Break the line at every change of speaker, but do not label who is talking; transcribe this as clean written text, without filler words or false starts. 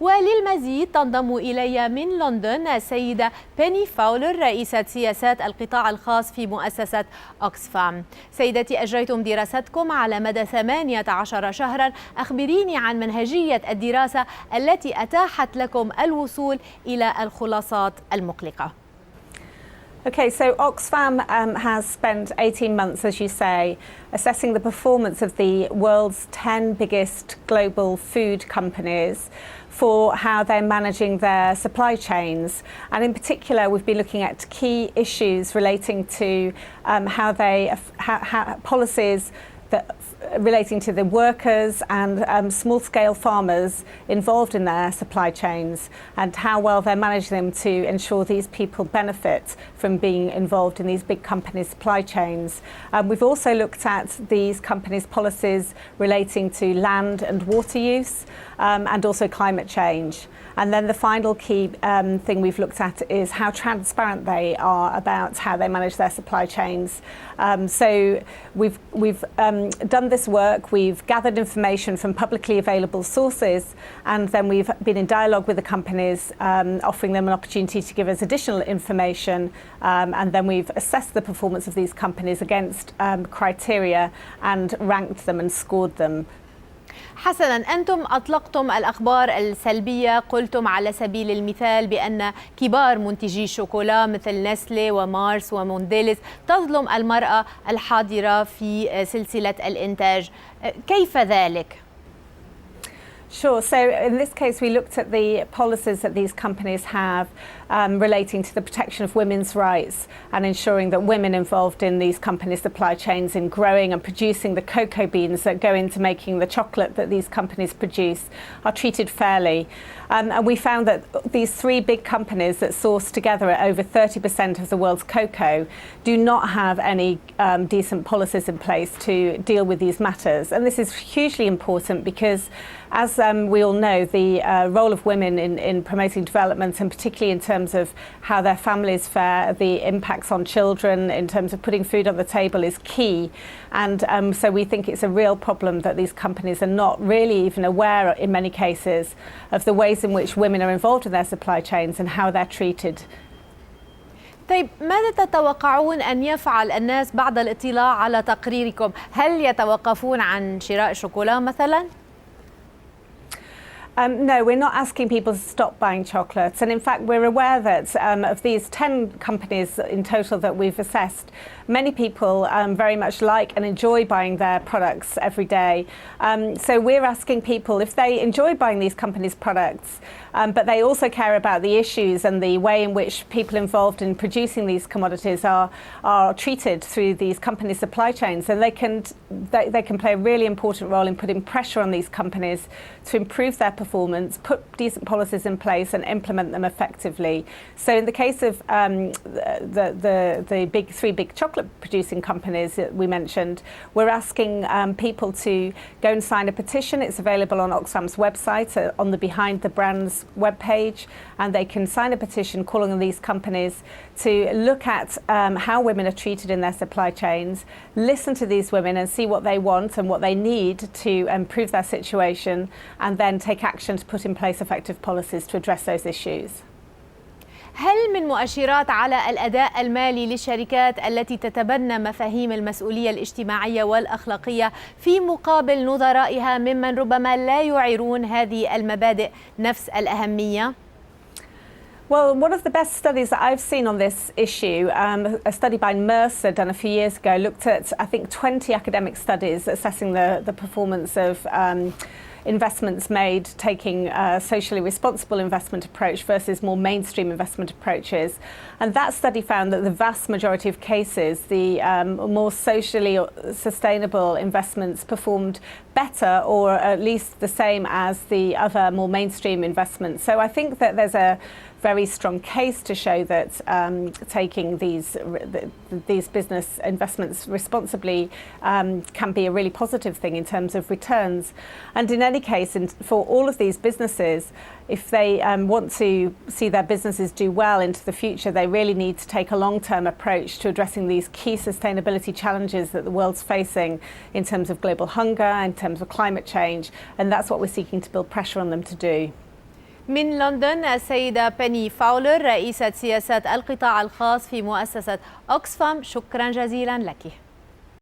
وللمزيد تنضم إلي من لندن السيدة بيني فاولر رئيسة سياسات القطاع الخاص في مؤسسة أوكسفام. سيدتي، أجريتم دراستكم على مدى 18 شهرا. أخبريني عن منهجية الدراسة التي أتاحت لكم الوصول إلى الخلاصات المقلقة.
Okay, so Oxfam has spent 18 months, as you say, assessing the performance of the world's 10 biggest global food companies for how they're managing their supply chains. And in particular, we've been looking at key issues relating to how policies that relating to the workers and small-scale farmers involved in their supply chains and how well they're managing them to ensure these people benefit from being involved in these big companies' supply chains. We've also looked at these companies' policies relating to land and water use and also climate change. And then the final key thing we've looked at is how transparent they are about how they manage their supply chains. So we've done this work, we've gathered information from publicly available sources, and then we've been in dialogue with the companies, offering them an opportunity to give us additional information, and then we've assessed the performance of these companies against criteria and ranked them and scored them.
حسناً، أنتم أطلقتم الأخبار السلبية. قلتم على سبيل المثال بأن كبار منتجي الشوكولا مثل نسلي ومارس ومونديلز تظلم المرأة الحاضرة في سلسلة الإنتاج. كيف ذلك؟
Sure. So in this case, we looked at the policies that these companies have relating to the protection of women's rights and ensuring that women involved in these companies' supply chains in growing and producing the cocoa beans that go into making the chocolate that these companies produce are treated fairly. And we found that these three big companies that source together at over 30% of the world's cocoa do not have any decent policies in place to deal with these matters. And this is hugely important because, as we all know, the role of women in promoting development, and particularly in terms of how their families fare, the impacts on children in terms of putting food on the table, is key. And so we think it's a real problem that these companies are not really even aware, in many cases, of the ways in which women are involved in their supply chains and how they're treated.
طيب، ماذا تتوقعون أن يفعل الناس بعد الاطلاع على تقريركم؟ هل يتوقفون عن شراء شوكولا مثلاً؟
No, we're not asking people to stop buying chocolates. And in fact, we're aware that of these 10 companies in total that we've assessed, many people very much like and enjoy buying their products every day. So we're asking people if they enjoy buying these companies' products, but they also care about the issues and the way in which people involved in producing these commodities are treated through these company supply chains. And they can play a really important role in putting pressure on these companies to improve their performance, put decent policies in place and implement them effectively. So in the case of the three big chocolate producing companies that we mentioned, we're asking people to go and sign a petition. It's available on Oxfam's website on the Behind the Brands webpage, and they can sign a petition calling on these companies to look at how women are treated in their supply chains, listen to these women and see what they want and what they need to improve their situation, and then take action to put in place effective policies to address those issues.
هل من مؤشرات على الأداء المالي للشركات التي تتبنى مفاهيم المسؤولية الاجتماعية والأخلاقية في مقابل نظرائها ممن ربما لا يعيرون هذه المبادئ نفس الأهمية؟
Well, one of the best studies that I've seen on this issue, a study by Mercer done a few years ago, looked at, I think, 20 academic studies assessing the performance of investments made taking a socially responsible investment approach versus more mainstream investment approaches. And that study found that the vast majority of cases, the more socially sustainable investments performed better or at least the same as the other more mainstream investments. So I think that there's a very strong case to show that taking these business investments responsibly can be a really positive thing in terms of returns. And in any case, for all of these businesses, if they want to see their businesses do well into the future, they really need to take a long-term approach to addressing these key sustainability challenges that the world's facing in terms of global hunger, in terms of climate change, and that's what we're seeking to build pressure on them to do.
من لندن السيدة بيني فاولر رئيسة سياسات القطاع الخاص في مؤسسة أوكسفام، شكرا جزيلا لك.